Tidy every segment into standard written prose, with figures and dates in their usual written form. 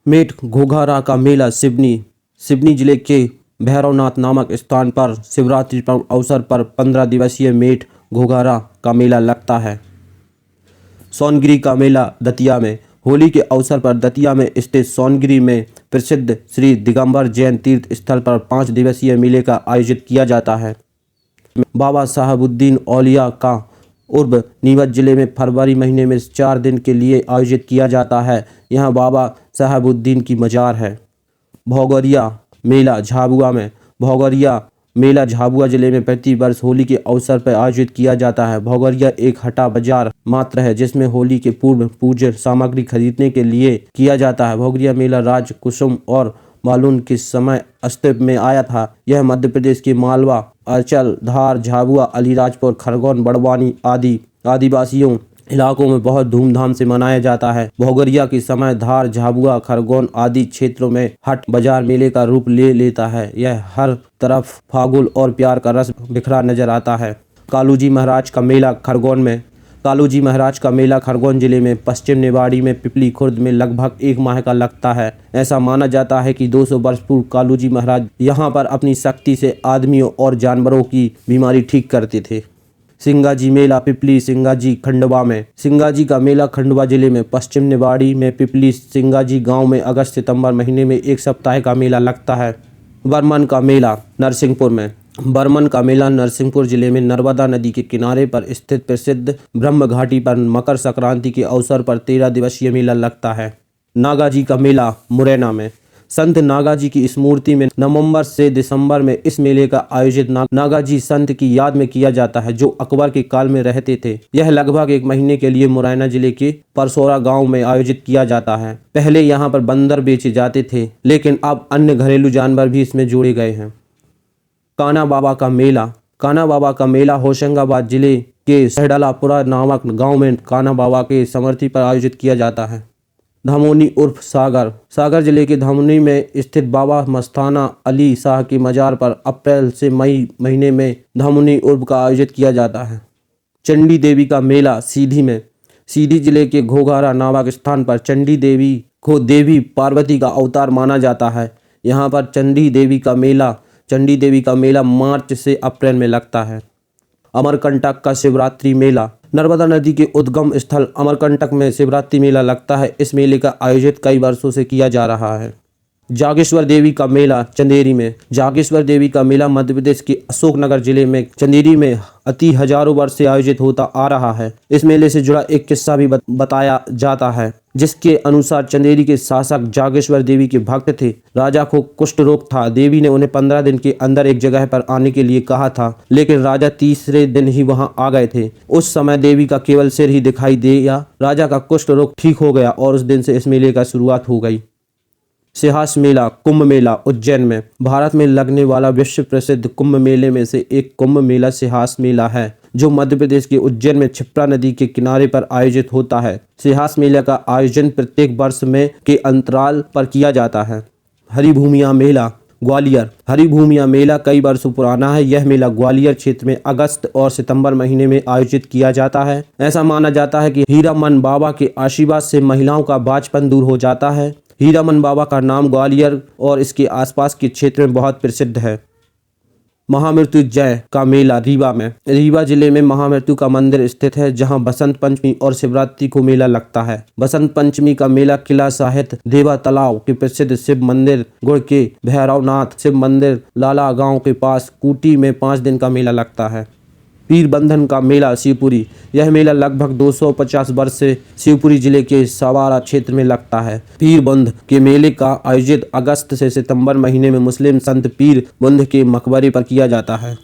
Met घोघारा का मेला सिवनी जिले के भैरवनाथ नामक स्थान पर शिवरात्रि पर अवसर पर 15 दिवसीय मेट घोघारा का मेला लगता है। सोनगिरी का मेला दतिया में। होली के अवसर पर दतिया में स्थित सोनगिरी में प्रसिद्ध श्री दिगंबर जैन तीर्थ स्थल पर 5 दिवसीय मेले का आयोजित किया जाता है। बाबा साहबुद्दीन औलिया का उर्ब नीमच जिले में फरवरी महीने में 4 दिन के लिए आयोजित किया जाता है। यहाँ बाबा साहबुद्दीन की मजार है। भौगरिया मेला झाबुआ में। भौगरिया मेला झाबुआ जिले में प्रति वर्ष होली के अवसर पर आयोजित किया जाता है। भौगरिया एक हटा बाजार मात्र है जिसमें होली के पूर्व पूज्य सामग्री खरीदने के लिए किया जाता है। भौगरिया मेला राज कुसुम और मालून के समय अस्तित्व में आया था। यह मध्य प्रदेश के मालवा, अंचल, धार, झाबुआ, अलीराजपुर, खरगोन, बड़वानी आदि आदिवासियों इलाकों में बहुत धूमधाम से मनाया जाता है। भौगरिया के समय धार, झाबुआ, खरगोन आदि क्षेत्रों में हट बाजार मेले का रूप ले लेता है। यह हर तरफ फागुन और प्यार का रस बिखरा नजर आता है। कालूजी महाराज का मेला खरगोन में। कालूजी महाराज का मेला खरगोन जिले में पश्चिम निवाड़ी में पिपली खुर्द में लगभग 1 माह का लगता है। ऐसा माना जाता है कि 200 वर्ष पूर्व कालूजी महाराज यहाँ पर अपनी शक्ति से आदमियों और जानवरों की बीमारी ठीक करते थे। सिंगाजी मेला पिपली सिंगाजी खंडवा में। सिंगाजी का मेला खंडवा जिले में पश्चिम निवाड़ी में पिपली सिंगाजी गांव में अगस्त सितंबर महीने में 1 सप्ताह का मेला लगता है। बर्मन का मेला नरसिंहपुर में। बर्मन का मेला नरसिंहपुर जिले में नर्मदा नदी के किनारे पर स्थित प्रसिद्ध ब्रह्म घाटी पर मकर संक्रांति के अवसर पर 13 दिवसीय मेला लगता है। नागाजी का मेला मुरैना में। संत नागाजी की स्मृति में नवंबर से दिसंबर में इस मेले का आयोजित नागाजी संत की याद में किया जाता है जो अकबर के काल में रहते थे। यह लगभग 1 महीने के लिए मुरैना जिले के परसौरा गांव में आयोजित किया जाता है। पहले यहां पर बंदर बेचे जाते थे लेकिन अब अन्य घरेलू जानवर भी इसमें जोड़े गए हैं। कान्हा बाबा का मेला। कान्हा बाबा का मेला होशंगाबाद जिले के सहडलापुरा नामक गाँव में कान्हा बाबा के स्मृति पर आयोजित किया जाता है। धामोनी उर्फ सागर। सागर जिले के धामोनी में स्थित बाबा मस्ताना अली शाह की मजार पर अप्रैल से मई महीने में धामोनी उर्फ का आयोजित किया जाता है। चंडी देवी का मेला सीधी में। सीधी जिले के घोघारा नामक स्थान पर चंडी देवी को देवी पार्वती का अवतार माना जाता है। यहाँ पर चंडी देवी का मेला मार्च से अप्रैल में लगता है। अमरकंटक का शिवरात्रि मेला। नर्मदा नदी के उद्गम स्थल अमरकंटक में शिवरात्रि मेला लगता है। इस मेले का आयोजित कई वर्षों से किया जा रहा है। जागेश्वर देवी का मेला चंदेरी में। जागेश्वर देवी का मेला मध्य प्रदेश के अशोकनगर जिले में चंदेरी में अति हजारों वर्ष से आयोजित होता आ रहा है। इस मेले से जुड़ा एक किस्सा भी बताया जाता है जिसके अनुसार चंदेरी के शासक जागेश्वर देवी के भक्त थे। राजा को कुष्ठ रोग था। देवी ने उन्हें 15 दिन के अंदर एक जगह पर आने के लिए कहा था लेकिन राजा तीसरे दिन ही वहां आ गए थे। उस समय देवी का केवल सिर ही दिखाई दिया। राजा का कुष्ठ रोग ठीक हो गया और उस दिन से इस मेले का शुरुआत हो गई। सिहास मेला कुंभ मेला उज्जैन में। भारत में लगने वाला विश्व प्रसिद्ध कुंभ मेले में से एक कुंभ मेला सिहास मेला है जो मध्य प्रदेश के उज्जैन में क्षिप्रा नदी के किनारे पर आयोजित होता है। सिहास मेला का आयोजन प्रत्येक वर्ष में के अंतराल पर किया जाता है। हरिभूमिया मेला ग्वालियर। हरिभूमिया मेला कई वर्षों पुराना है। यह मेला ग्वालियर क्षेत्र में अगस्त और सितंबर महीने में आयोजित किया जाता है। ऐसा माना जाता है कि हीरामन बाबा के आशीर्वाद से महिलाओं का बांझपन दूर हो जाता है। हीरामन बाबा का नाम ग्वालियर और इसके आसपास के क्षेत्र में बहुत प्रसिद्ध है। महामृत्युंजय का मेला रीवा में। रीवा जिले में महामृत्यु का मंदिर स्थित है जहां बसंत पंचमी और शिवरात्रि को मेला लगता है। बसंत पंचमी का मेला किला साहित देवा तालाब के प्रसिद्ध शिव मंदिर गुड़ के भैरवनाथ शिव मंदिर लाला गांव के पास कूटी में 5 दिन का मेला लगता है। पीर बंधन का मेला शिवपुरी। यह मेला लगभग 250 वर्ष से शिवपुरी जिले के सवारा क्षेत्र में लगता है। पीर बंध के मेले का आयोजित अगस्त से सितंबर महीने में मुस्लिम संत पीर बंध के मकबरे पर किया जाता है।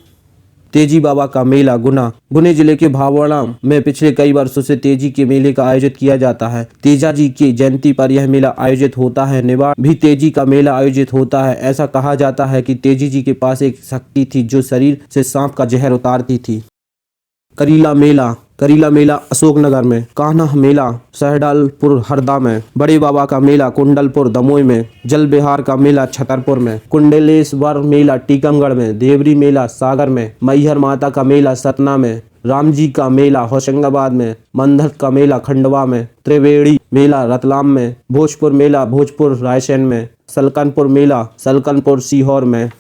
तेजी बाबा का मेला गुना। गुने जिले के भावड़ा में पिछले कई वर्षों से तेजी के मेले का आयोजित किया जाता है। तेजा जी की जयंती पर यह मेला आयोजित होता है। निवाड़ भी तेजी का मेला आयोजित होता है। ऐसा कहा जाता है कि तेजी जी के पास एक शक्ति थी जो शरीर से सांप का जहर उतारती थी। करीला मेला अशोकनगर में। कान्हा मेला सहडलपुर हरदा में। बड़े बाबा का मेला कुंडलपुर दमोई में। जल बिहार का मेला छतरपुर में। कुंडलेश्वर मेला टीकमगढ़ में। देवरी मेला सागर में। मैहर माता का मेला सतना में। रामजी का मेला होशंगाबाद में, मंधर का मेला खंडवा में, त्रिवेणी मेला रतलाम में, भोजपुर मेला भोजपुर रायसेन में, सलकनपुर मेला सलकनपुर सीहोर में।